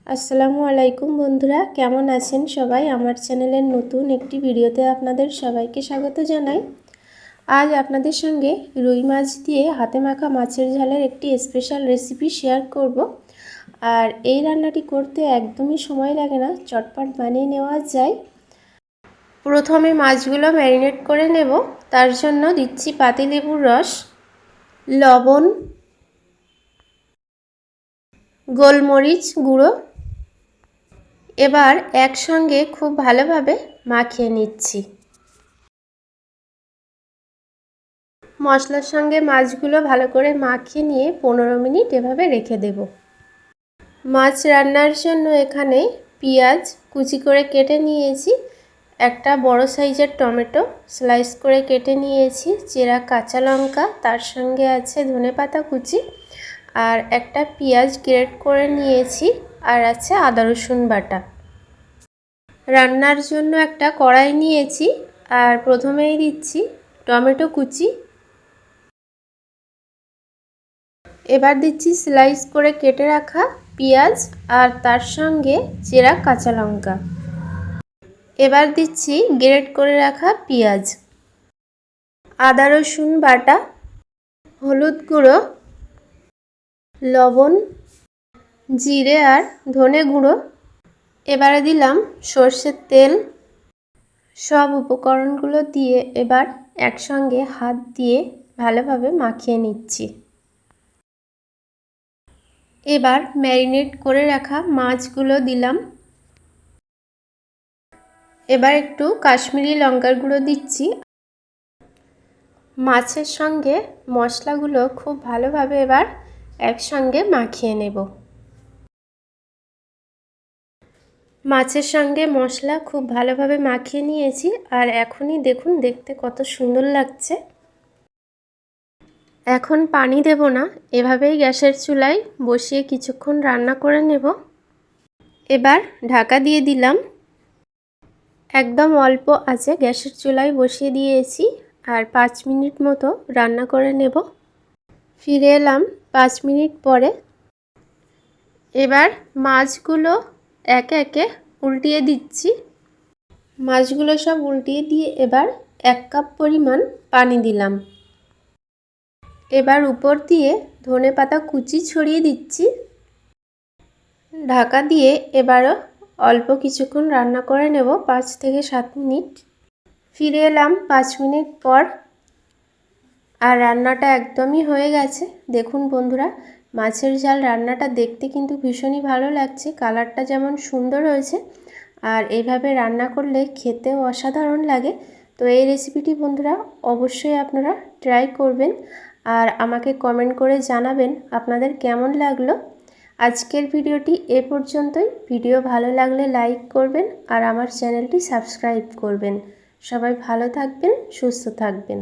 আসসালামু আলাইকুম বন্ধুরা, কেমন আছেন সবাই? আমার চ্যানেলের নতুন একটি ভিডিওতে আপনাদের সবাইকে স্বাগত জানাই। আজ আপনাদের সঙ্গে রুই মাছ দিয়ে হাতে মাখা মাছের ঝালের একটি স্পেশাল রেসিপি শেয়ার করব। আর এই রান্নাটি করতে একদমই সময় লাগে না, চটপট বানিয়ে নেওয়া যায়। প্রথমে মাছগুলো ম্যারিনেট করে নেব। তার জন্য দিচ্ছি পাতিলেবুর রস, লবণ, গোলমরিচ গুঁড়ো। এবার একসঙ্গে খুব ভালোভাবে মাখিয়ে নিচ্ছি। মশলার সঙ্গে মাছগুলো ভালো করে মাখিয়ে নিয়ে 15 মিনিট এভাবে রেখে দেব। মাছ রান্নার জন্য এখানে পেঁয়াজ কুচি করে কেটে নিয়েছি, একটা বড় সাইজের টমেটো স্লাইস করে কেটে নিয়েছি, চেরা কাঁচা লঙ্কা, তার সঙ্গে আছে ধনেপাতা কুচি, আর একটা পেঁয়াজ গ্রেট করে নিয়েছি, আর আছে আদা রসুন বাটা। রান্নার জন্য একটা কড়াই নিয়েছি, আর প্রথমেই দিচ্ছি টমেটো কুচি। এবার দিচ্ছি স্লাইস করে কেটে রাখা পেঁয়াজ আর তার সঙ্গে চেরা কাঁচা লঙ্কা। এবার দিচ্ছি গ্রেট করে রাখা পেঁয়াজ, আদা রসুন বাটা, হলুদ গুঁড়ো, লবণ, জিরে আর ধনে গুঁড়ো। এবারে দিলাম সর্ষের তেল। সব উপকরণগুলো দিয়ে এবার একসঙ্গে হাত দিয়ে ভালোভাবে মাখিয়ে নিচ্ছি। এবার ম্যারিনেট করে রাখা মাছগুলো দিলাম। এবার একটু কাশ্মীরি লঙ্কার গুঁড়ো দিচ্ছি। মাছের সঙ্গে মশলাগুলো খুব ভালোভাবে এবার একসঙ্গে মাখিয়ে নেব। মাছের সঙ্গে মশলা খুব ভালোভাবে মাখিয়ে নিয়েছি, আর এখনই দেখুন দেখতে কত সুন্দর লাগছে। এখন পানি দেব না, এভাবেই গ্যাসের চুলায় বসিয়ে কিছুক্ষণ রান্না করে নেব। এবার ঢাকা দিয়ে দিলাম। একদম অল্প আঁচে গ্যাসের চুলায় বসিয়ে দিয়েছি, আর 5 মিনিট মতো রান্না করে নেব। ফিরে এলাম 5 মিনিট পরে। এবার মাছগুলো একে একে উল্টিয়ে দিচ্ছি। মাছগুলো সব উল্টিয়ে দিয়ে এবার 1 কাপ পরিমাণ পানি দিলাম। এবার উপর দিয়ে ধনেপাতা কুচি ছড়িয়ে দিচ্ছি। ঢাকা দিয়ে এবারও অল্প কিছুক্ষণ রান্না করে নেব, 5 থেকে 7 মিনিট। ফিরে এলাম 5 মিনিট পর, আর রান্নাটা একদমই হয়ে গেছে। দেখুন বন্ধুরা, মাছের ঝাল রান্নাটা দেখতে কিন্তু ভীষণই ভালো লাগছে, কালারটা যেমন সুন্দর হয়েছে, আর এইভাবে রান্না করলে খেতেও অসাধারণ লাগে। তো এই রেসিপিটি বন্ধুরা অবশ্যই আপনারা ট্রাই করবেন, আর আমাকে কমেন্ট করে জানাবেন আপনাদের কেমন লাগলো। আজকের ভিডিওটি এ পর্যন্তই। ভিডিও ভালো লাগলে লাইক করবেন, আর আমার চ্যানেলটি সাবস্ক্রাইব করবেন। সবাই ভালো থাকবেন, সুস্থ থাকবেন।